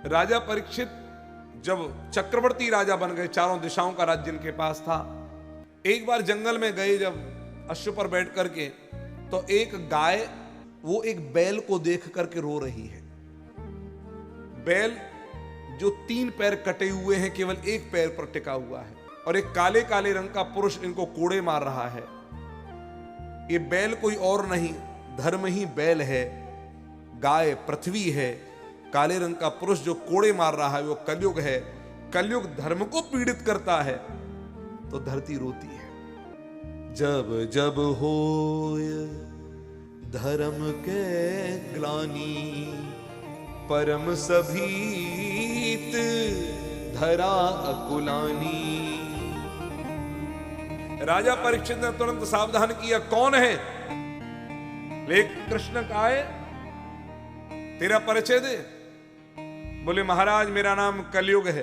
राजा परीक्षित जब चक्रवर्ती राजा बन गए, चारों दिशाओं का राज्य इनके पास था, एक बार जंगल में गए जब अश्व पर बैठ करके, तो एक गाय वो एक बैल को देख करके रो रही है। बैल जो 3 पैर कटे हुए हैं, केवल एक पैर पर टिका हुआ है, और एक काले काले रंग का पुरुष इनको कोड़े मार रहा है। ये बैल कोई और नहीं, धर्म ही बैल है, गाय पृथ्वी है, काले रंग का पुरुष जो कोड़े मार रहा है वो कलयुग है। कलयुग धर्म को पीड़ित करता है तो धरती रोती है। जब जब होय धर्म के ग्लानि, परम सभीत धरा अकुलानी। राजा परीक्षित ने तुरंत सावधान किया, कौन है? लेकिन कृष्ण का है, तेरा परिचय दे। बोले महाराज मेरा नाम कलयुग है।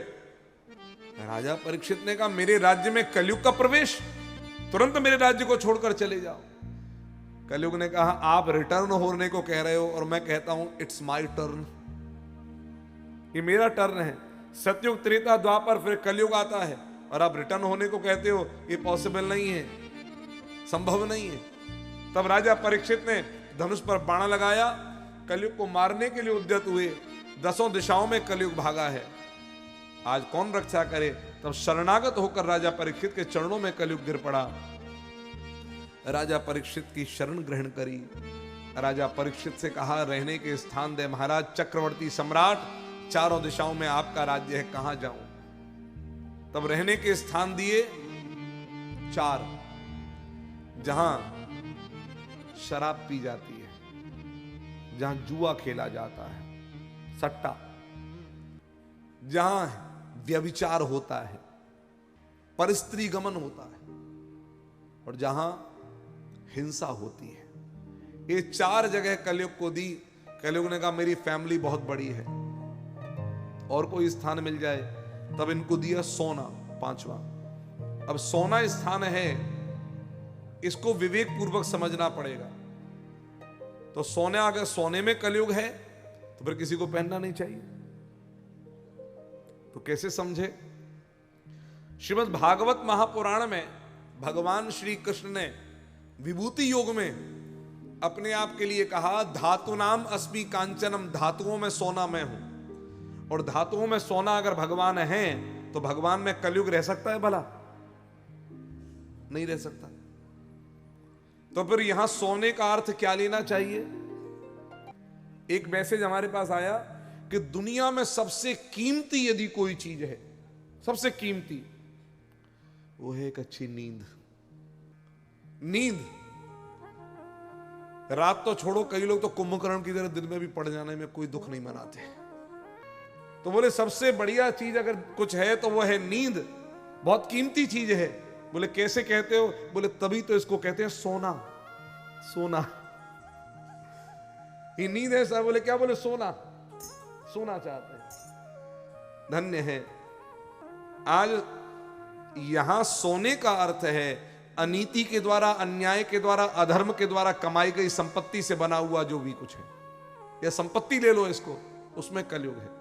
राजा परीक्षित ने कहा, मेरे राज्य में कलयुग का प्रवेश? तुरंत मेरे राज्य को छोड़कर चले जाओ। कलयुग ने कहा, आप रिटर्न होने को कह रहे हो और मैं कहता हूं इट्स माय टर्न, ये मेरा टर्न है। सतयुग, त्रेता, द्वापर, फिर कलयुग आता है और आप रिटर्न होने को कहते हो, ये पॉसिबल नहीं है, संभव नहीं है। तब राजा परीक्षित ने धनुष पर बाण लगाया, कलयुग को मारने के लिए उद्यत हुए। 10 दिशाओं में कलयुग भागा है, आज कौन रक्षा करे? तब शरणागत होकर राजा परीक्षित के चरणों में कलयुग गिर पड़ा। राजा परीक्षित की शरण ग्रहण करी। राजा परीक्षित से कहा, रहने के स्थान दे महाराज, चक्रवर्ती सम्राट, चारों दिशाओं में आपका राज्य है, कहां जाऊं? तब रहने के स्थान दिए 4, जहां शराब पी जाती है, जहां जुआ खेला जाता है, सट्टा, जहां व्यभिचार होता है, परस्त्री गमन होता है, और जहां हिंसा होती है। ये 4 जगह कलयुग को दी। कलयुग ने कहा, मेरी फैमिली बहुत बड़ी है, और कोई स्थान मिल जाए। तब इनको दिया सोना, 5वां। अब सोना स्थान है, इसको विवेक पूर्वक समझना पड़ेगा। तो सोना, अगर सोने में कलयुग है तो फिर किसी को पहनना नहीं चाहिए, तो कैसे समझे? श्रीमद् भागवत महापुराण में भगवान श्री कृष्ण ने विभूति योग में अपने आप के लिए कहा, धातु नाम अस्मि कांचनम, धातुओं में सोना मैं हूं। और धातुओं में सोना अगर भगवान है तो भगवान में कलयुग रह सकता है भला? नहीं रह सकता। तो फिर यहां सोने का अर्थ क्या लेना चाहिए? एक मैसेज हमारे पास आया कि दुनिया में सबसे कीमती यदि कोई चीज है, सबसे कीमती, वो है एक अच्छी नींद। नींद। रात तो छोड़ो, कई लोग तो कुंभकर्ण की तरह दिन में भी पड़ जाने में कोई दुख नहीं मनाते। तो बोले सबसे बढ़िया चीज अगर कुछ है तो वो है नींद, बहुत कीमती चीज है। बोले कैसे कहते हो? बोले तभी तो इसको कहते हैं सोना। सोना ये नींद है सर। बोले क्या? बोले सोना, सोना चाहते हैं। धन्य है। आज यहां सोने का अर्थ है अनीति के द्वारा, अन्याय के द्वारा, अधर्म के द्वारा कमाई गई संपत्ति से बना हुआ जो भी कुछ है, या संपत्ति ले लो इसको, उसमें कलयुग है।